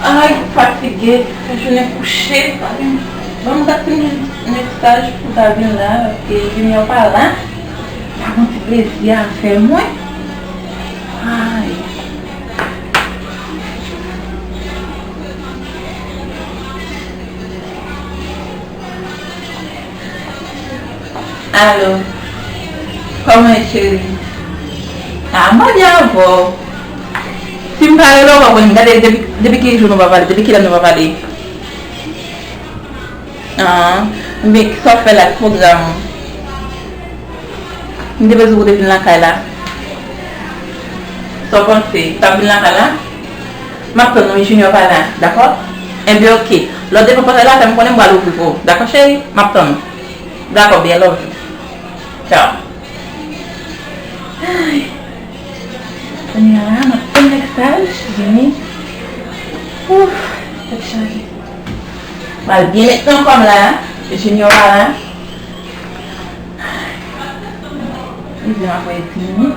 Ai, fatiguée, je n'ai couché. Vamos dar um mensagem pro Davi lá, porque ele me falar. Tá muito plaisir a faire moi. Ai. Allô? Comment est chérie? Ah, moi bien avó. Si me parle là, on va depuis quel jour nous va parler, depuis quelle heure nous va parler. Ah, mais qui ça fait la programme? Nous devons vous devenir la cala. Sans penser, t'as vu la cala? Maintenant, nous junior par là, d'accord? Et bien ok. L'autre devant passer là, ça me connaît moi l'ouvrir pour. D'accord chérie? Maintenant. D'accord, bien love you. Ciao. Ternyata makin message gini. Tercari. Mal gini tuh kom lah, junior lah. Ini jangan apa ini.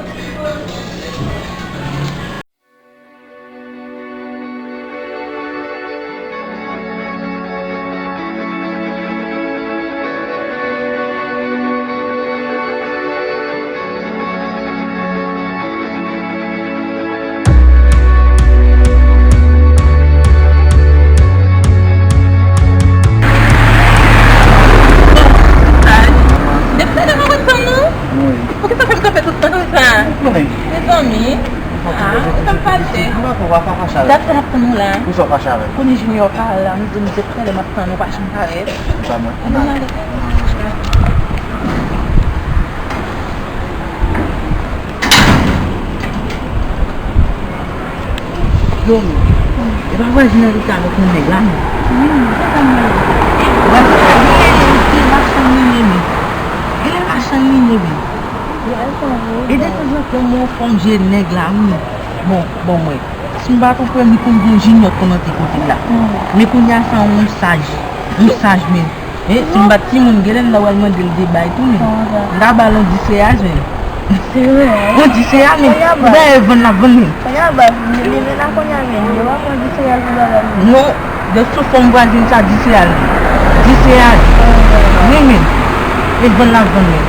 Data hapon lang. Puso ka siya rin. Kung junior ka lang, dumidip ka lang matano pa siyang karet. Tama. Ano nga rin? Yung, iba ba sinalita mo kung may lang? Tama. Bakit hindi masang nilimi? Ilan masang nilimi? E dito sa mo fonje neg lang ni. Bon, mwen. Simba pou premi pou mwen junior konan te kote la. Me pou nya sa un saj men. Simba ti moun gelen la walman del debay tou men. Nga balon di seyaj men. On di seyaj men. Ben evon la ven men. Kaya ba, nilinin ako niya men. Di ba kung di sa'yo lugar men? Non, de sou fom vwazin sa di seyaj. Di seyaj. Men. Evon la ven men.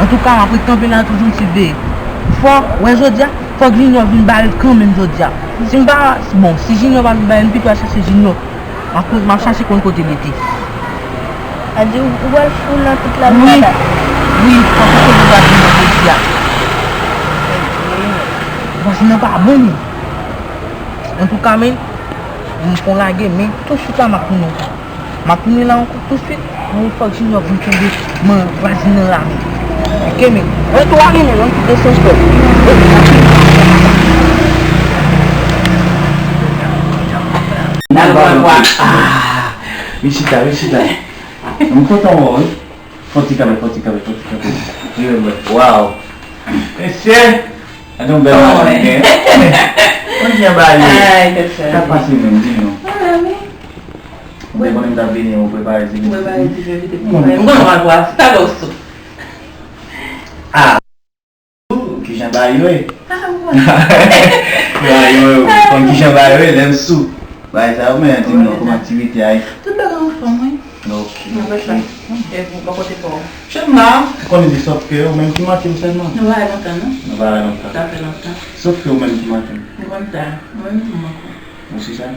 En tout cas, apre kampen la toujoun si be. Fok, wè jodia, fok junior vin bal kanmen jodia. Simba, bon, si junior va vin bal, mpi kwa chase junior. Ma chase kon kote lete. A di ou wèl foun nan tout la vada? Oui, fok kote vin bal junior jodia. Vwazin nan pa aboni. En tout cas, men, mpon la gen, men, tout suite la makounon. Makounon la anko, tout suite, mwen fok junior vin tombe, men, vwazin nan la men. Ok, men. Wè tou a rin, wè tou de son stop. Visita. Não conta um foticame. Wow. Esse é um belo nome. Onde é Bahia? Ai, que certo. Tá passando mendinho. Oi. Depois da vinha, eu preparo esse Vai depois. Vamos agora, tá gosto. Ah, que já Bahia, Ah, quando que já Bahia, lembra su. Mas realmente, como atividade aí. tudo pegando fome, hein? Ok. Não vai sair. Eu vou botar fora. Chama. Quando diz só porque eu mesmo que matei você não. Não vai levantar, não? Não vai não tá. Tá levantando. Só porque eu mesmo que matei. Levantar. Não vai me tomar. Você sabe?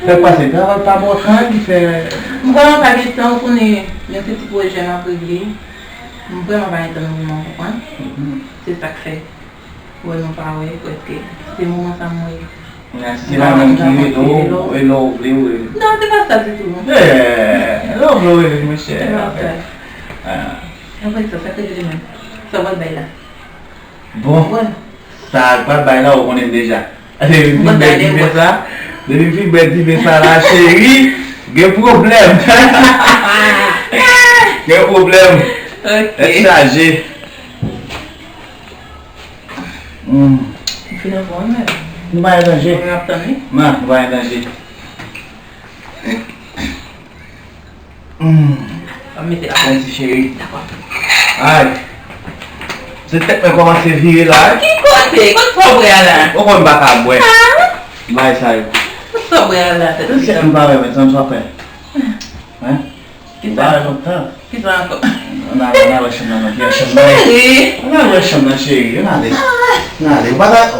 Eu passei, ela tá botando de fé. Não vai levantar a questão com ele. Não sei se pode já não acredito. Não vai mais entrar no meu irmão, c'est ça que fait. Ouais, non, pas ouais, parce que c'est mon moment ça moi. Se lá não queria, ele ouviu. Non, c'est pas ça du tout. Ele ouviu ele, mas C'est pas ça. En fait, ça fait que je dis même. Ça va le bail là. Bom, Bueno. Ça pas bail là, on connaît déjà. Depuis que ça la chérie, il y a un problème. Il y a un problème. Est chargé. Finalement, mais. Não vai danger. Não também? Não vai danger. Vai meter a Esse cheiro. Ai. Você tem que começar a vir lá. Que coisa? Quanto foi lá? Ou quando vai cá, bué? Vai sair. Quanto foi lá? Você não vai ver, você não só pé. Né? Que Vai, não tá? Que tranco. Não vai chamar aqui, chamar. Não vai chamar cheio, nada. Nada,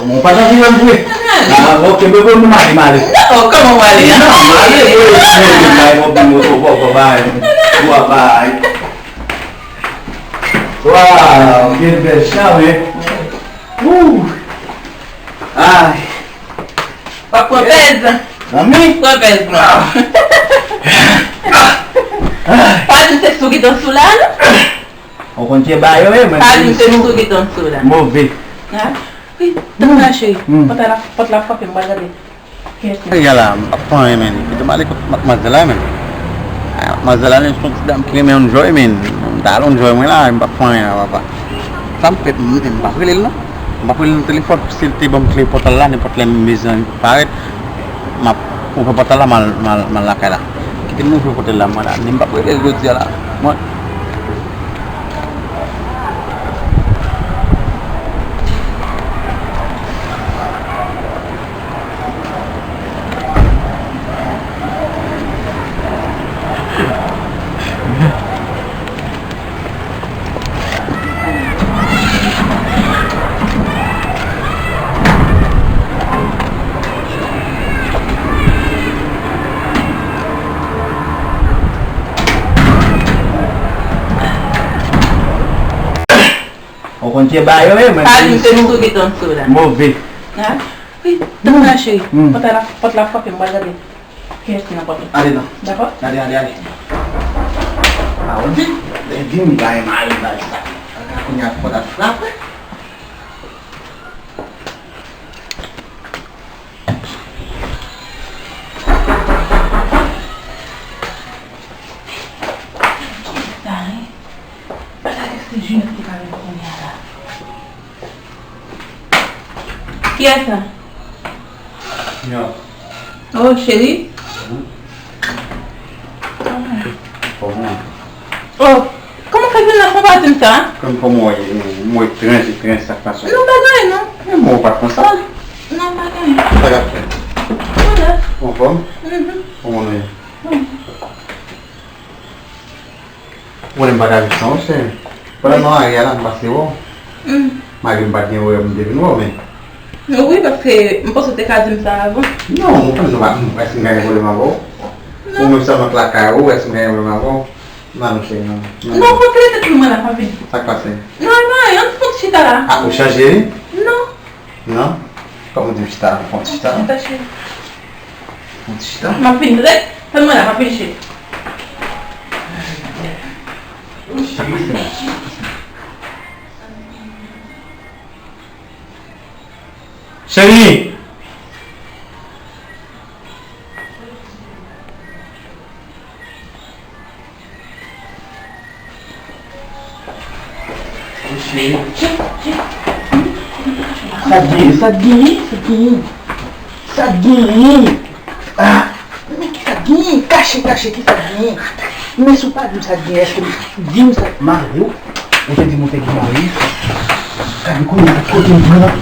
mau pada bilang gue. Nah, oke, gue belum mari. Oh, kamu mali ya? Mari, gue mau bye. Gua bye. Wow, que bechão, hein? Ai. Qual pesa? A mim? Qual pesa, não? Pode ser sugi dan sulano? O kunci bayo mas. Pode ser sugi dan sulano. Mau ver. Ha? Ui, tengah sih. Potlah apa yang baca deh. Yalah, apa men? Itu balik masalah men. Masalah ni sedang kini enjoy men. Tak enjoy men lah, apa ya apa. Sampai mungkin bakil no. Bakil telepon silti bom telepon lah ni potlen mizan paket. Map upah mal lakala. Kita nu upah lah mal ni bakil gue jalan. O kunci bayo mas. Pode ser sugi dan sulano. Mau ver. Ha? Ui, tengah sih. Potlah apa yang baca deh. Kayaknya apa? Ada no. Dapat? Ada. Ah, onde? Dia me vai mal dah. Aku punya kotak flap. Que é essa? Ya. Oh, chérie. Oh, como que viu na sua tá? Como muito trânsito satisfação. Não bagulho, não. É bom para passar. Não bagulho. Pagar. Olha. Vamos? Vamos aí. Boleh pada visão você. Para nós aí ela passou. Mas ele bateu eu me deve no homem. Oui, parce que je pense que tu as ça avant. Não, não vai se ganhar boleh mau. Umur sama kelakar, vai se ganhar boleh mau. Não sei não. Não, vou acreditar que não vai vir. Tá passando. Não, eu não posso chegar lá. Ah, o chargé? Não. Não? Como deve estar? Onde está? Não está cheio. Onde está? Mas filho, né? Tá não vai vir cheio. Chérie. Sadinho. Ah, mas que sadinho? Caixa, que sadinho. Mas o pai do sadinho, acho que ele viu essa mariu. Eu já desmontei aqui mariu. Cara, como tem grana.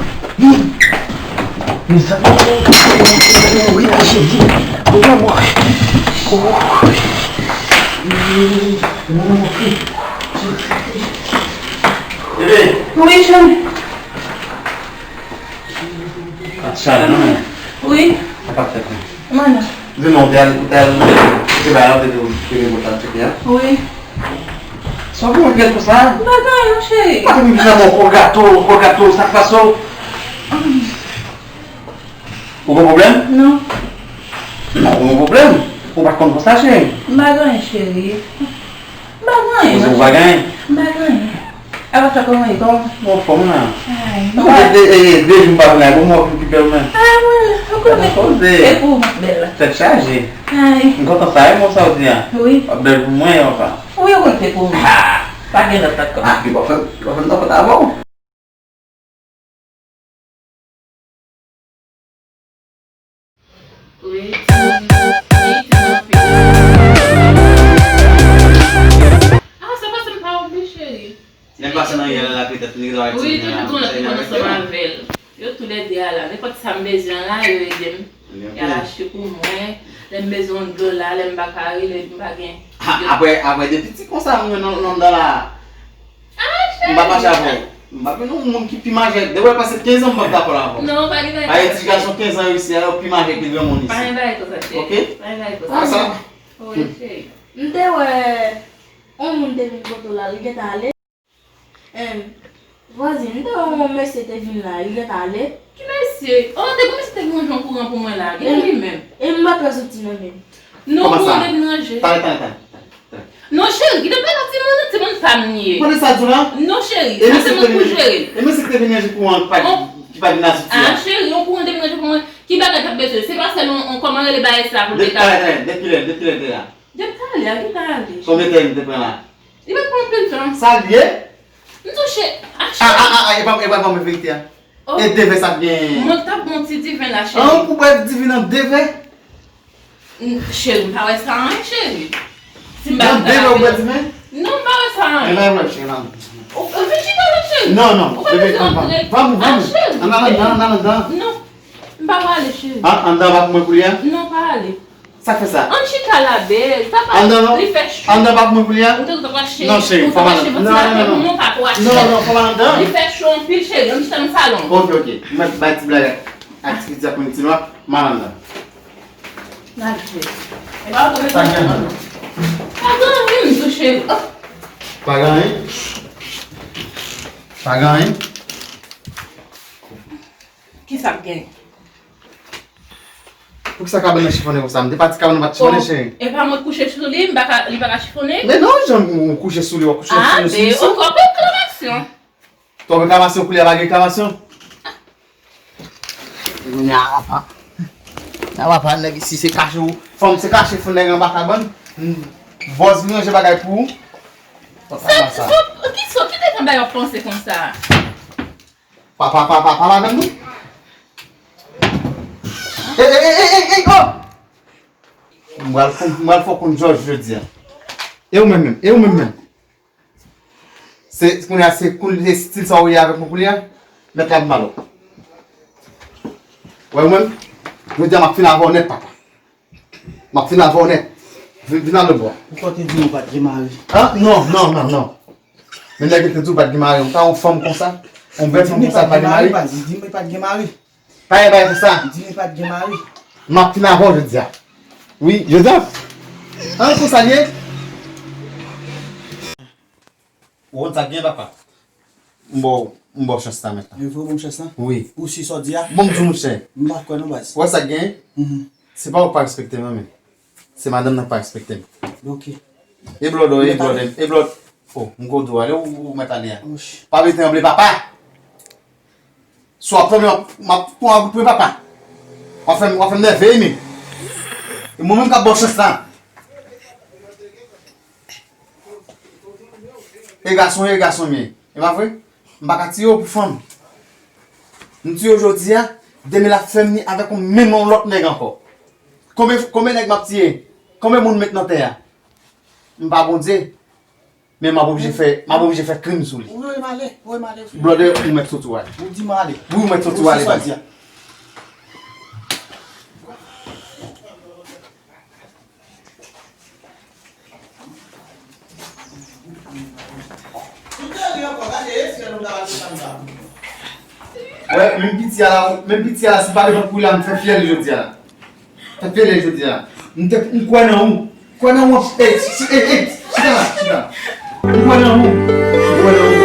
Isso aqui. Oi, cachorrinho. Oi, amor. Oui, chérie. Achada, não é? Oui. Tá passando. Manda. Você não você vai lá de botar isso aqui, é? Oui. Só que eu quero passar. Bagulho, não cheio. Mas me chamou corgator, satisfação. Algum problema? Não. Não, algum problema? O barco de passagem? Bagulho, chérie. Você Bagulho. vai ganhar? Bagulho. Ela tá como aí, como? Não, como não? Ai. Desde um bagulho, vamos ocupar pelo menos. É pour belle. Tá chargé. Ai. Enquanto sai, moça, o dia. Oui. Abrir o moinho, opa. Oui, eu contei pour mim. Paguei na tua conta. Ah, que bom, não tá bom. Oui. Ah, você passa para o bicho aí. Nem passa não ia lá, que tá tudo igual. Oui, tout le monde a commencé à faire. Eu tout les deux là. N'importe ça maison là, je vais dire. Il a acheté pour moi. Les maisons de là, les mbakari, les mbagins. Après, des petits comme ça, non dans la... Mbaba Chavon. Mbaba non, mon qui pimager. Devrait passer 15 ans pour d'accord là. Non, pas grave. Aí, esse garçom 15 ans ici, alors pimager que devrait mon ici. Pas grave, ça c'est. Ok? Pas grave. Ah, ça. Oui, c'est. Ndewe on devine boto la ligeta ale. Vas-y, ndewe on met cette vin la ligeta ale. Qui monsieur? Oh, t'es comme si t'es un jour courant pour moi là. Lui-même. Et m'a pas sorti non même. Non, Comment ça? on est manger. Attends. Non, chérie, il n'est pas c'est mon famille. Quando ça dure là? Non, chérie, Et ça c'est mon pour gérer. mais c'est que tu viens pour un pas qui va venir Ah, chérie, on pourrait déménager pour moi. Qui va gâter besoin? C'est pas seulement on commande les bails ça pour le décaler. Depuis là. Décaler, à qui t'as dit? Combien de temps depuis là? Il va prendre plus de temps. Ça lié? Nous toucher. Il va pas me vérité. Oh. Et devait ça bien. Mon tape mon petit divin là, Ah, chérie. pour pas divin devait? Chérie, pas ouais ça, hein, chérie. Si Non, devait ou pas divin? Non, pas ouais ça. Elle va voir chérie. Oh, chérie. Non, vamos. Non, pas aller chérie. Ah, anda avec moi pour lui. Non, pas aller. Ça fait ça. On chita la belle, ça va. Anda Il fait chaud. avec moi pour lui. Non, chérie, faut pas. Non, faut pas anda. Il fait chaud, puis chérie, on est dans le salon. Ok. Mais bati blague. Activité continue. Malanda. Pardon, oui, monsieur chérie. Pas gagné. Qui ça gagne? Pour que ça cabe dans chiffonner pour ça. Me pas cabe dans chiffonner chérie. Et pas moi coucher sur lui, il va chiffonner. Mais non, j'aime coucher sous lui, coucher Ah, sous lui. mais encore pas de réclamation. Ton réclamation pour les réclamation. Na va pas nèg si c'est caché ou femme c'est caché fond nèg en bas cabane. Boss vient j'ai bagay pour. Ça. Qui t'es tombé à penser comme ça? Papa avec nous. Oh! Moi faut qu'on George je dis. Et ou même. C'est qu'on a c'est style ça oui avec mon coulier. Mettre la malo. Ouais même. Je dis ma fin avant net papa. Ma fin avant net. Viens dans le bois. Pourquoi tu dis pas de mari? Ah non. Mais là que tu dis pas de mari, on t'a en forme comme ça. On veut comme ça pas de mari. Dis-moi pas de mari. Pas pour ça. Dis-moi pas de mari. Ma fin avant je dis. Oui, je dis. Hein pour ça lié. On t'a bien papa. Bon chance ta maintenant. Il faut bon chance. Oui. Pour si ça dia. Bon jour mon cher. Pas quoi non base. Ouais ça gagne. C'est pas pas respecter moi même. C'est madame n'a pas respecté. OK. Et blood. Oh, mon go aller ou mettre aller. Pas vite trembler papa. Soit premier pour papa. On fait nerveux mais. Et moi même ka bon chance là. Et garçon mais. Et pas vrai? M'pa tirer pour femme. Nous dis aujourd'hui demain la femme avec un même l'autre nèg encore. Combien nèg m'a tiré? Combien monde maintenant terre? M'pa bon Dieu. Mais m'a obligé faire crime sur lui. Oui, malé. Brother, vous mettez tout ouais. Vous dis malé. Vous mettez tout ouais. Ouais, même petit là, c'est pas le pour là, me fait fier aujourd'hui là. Fait fier aujourd'hui là. On quoi non, c'est là. On quoi non.